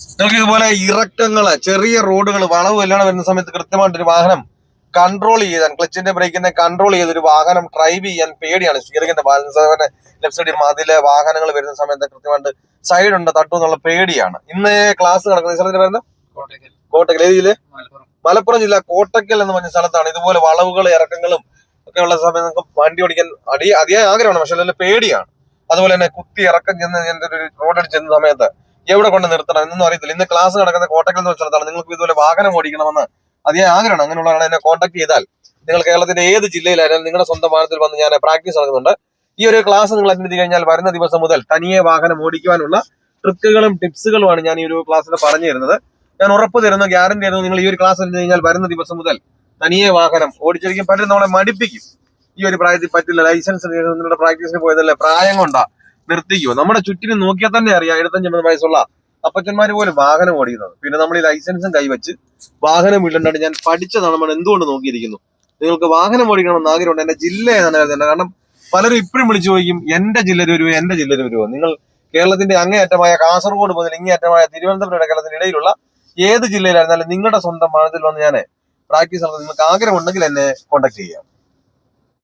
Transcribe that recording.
നിങ്ങൾക്ക് ഇതുപോലെ ഇറക്കങ്ങള്, ചെറിയ റോഡുകൾ, വളവ് എല്ലാം വരുന്ന സമയത്ത് കൃത്യമായിട്ടൊരു വാഹനം കൺട്രോൾ ചെയ്താൽ, ക്ലച്ചിന്റെ ബ്രേക്കിനെ കൺട്രോൾ ചെയ്തൊരു വാഹനം ഡ്രൈവ് ചെയ്യാൻ പേടിയാണ്. സ്റ്റിയറിംഗിന്റെ ബാലൻസ്, ലെഫ്റ്റ് സൈഡിൽ അതിലെ വാഹനങ്ങൾ വരുന്ന സമയത്ത് കൃത്യമായിട്ട് സൈഡ് ഉണ്ട് തട്ടു എന്നുള്ള പേടിയാണ്. ഇന്ന് ക്ലാസ് നടക്കുന്ന സ്ഥലത്തിന് വരുന്നത് കോട്ടക്കൽ. ഏത് ജില്ല? മലപ്പുറം ജില്ല കോട്ടക്കൽ എന്ന് പറഞ്ഞ സ്ഥലത്താണ്. ഇതുപോലെ വളവുകൾ, ഇറക്കങ്ങളും ഒക്കെ ഉള്ള സമയത്ത് നിങ്ങൾക്ക് വണ്ടി ഓടിക്കാൻ അതിയായ ആഗ്രഹമാണ്, പക്ഷെ അതിൽ പേടിയാണ്. അതുപോലെ തന്നെ കുത്തി ഇറക്കം ചെന്ന് ഒരു റോഡിൽ ചെന്ന സമയത്ത് എവിടെ കൊണ്ട് നിർത്തണം എന്നൊന്നും അറിയത്തില്ല. ഇന്ന് ക്ലാസ് നടക്കുന്ന കോട്ടക്കൽ എന്ന സ്ഥലത്താണ്. നിങ്ങൾക്ക് ഇതുപോലെ വാഹനം ഓടിക്കണമെന്ന് അതിയായ ആഗ്രഹമാണ്. അങ്ങനെയുള്ളവരാണ് എന്നെ കോൺടാക്ട് ചെയ്താൽ നിങ്ങൾ കേരളത്തിന്റെ ഏത് ജില്ലയിലായാലും നിങ്ങളുടെ സ്വന്തം വാഹനത്തിൽ വന്ന് ഞാൻ പ്രാക്ടീസ് നടക്കുന്നുണ്ട്. ഈ ഒരു ക്ലാസ് നിങ്ങൾ അറ്റൻഡ് ചെയ്ത് കഴിഞ്ഞാൽ വരുന്ന ദിവസം മുതൽ തനിയെ വാഹനം ഓടിക്കുവാനുള്ള ട്രിക്കുകളും ടിപ്സുകളുമാണ് ഞാൻ ഈ ഒരു ക്ലാസ്സിൽ പറഞ്ഞു തരുന്നത്. ഞാൻ ഉറപ്പ് തരുന്നു, ഗ്യാരണ്ടി തരുന്നു, നിങ്ങൾ ഈ ഒരു ക്ലാസ് അറ്റൻഡ് കഴിഞ്ഞാൽ വരുന്ന ദിവസം മുതൽ തനിയെ വാഹനം ഓടിച്ചിരിക്കും. പലരും നമ്മളെ മടിപ്പിക്കും. ഈ ഒരു പ്രായത്തിൽ പറ്റില്ല, ലൈസൻസ് നിങ്ങളുടെ പ്രാക്ടീസിന് പോയതല്ലേ, പ്രായം കൊണ്ടാ നിർത്തിക്കോ. നമ്മുടെ ചുറ്റിനും നോക്കിയാൽ തന്നെ അറിയാം 75-80 വയസ്സുള്ള അപ്പച്ചന്മാര് പോലും വാഹനം ഓടിക്കുന്നത്. പിന്നെ നമ്മൾ ഈ ലൈസൻസും കൈവച്ച് വാഹനം വീണ്ടുണ്ടായിട്ട് ഞാൻ പഠിച്ചതാണ് നമ്മൾ എന്തുകൊണ്ട് നോക്കിയിരിക്കുന്നു. നിങ്ങൾക്ക് വാഹനം ഓടിക്കണമെന്ന് ആഗ്രഹമുണ്ട്, എന്റെ ജില്ല ഏതാണ് കരുതേണ്ടത്. കാരണം പലരും ഇപ്പോഴും വിളിച്ചു ചോദിക്കും എന്റെ ജില്ലയിൽ വരുമോ, എന്റെ ജില്ലയിൽ വരുമോ. നിങ്ങൾ കേരളത്തിന്റെ അങ്ങേയറ്റമായ കാസർഗോഡ് മുതൽ ഇങ്ങേയറ്റമായ തിരുവനന്തപുരം കേരളത്തിന്റെ ഇടയിലുള്ള ഏത് ജില്ലയിലായിരുന്നാലും നിങ്ങളുടെ സ്വന്തം വാഹനത്തിൽ വന്ന് ഞാൻ പ്രാക്ടീസ് നടത്തുന്നത് നിങ്ങൾക്ക് ആഗ്രഹമുണ്ടെങ്കിൽ എന്നെ കോൺടാക്ട് ചെയ്യാം.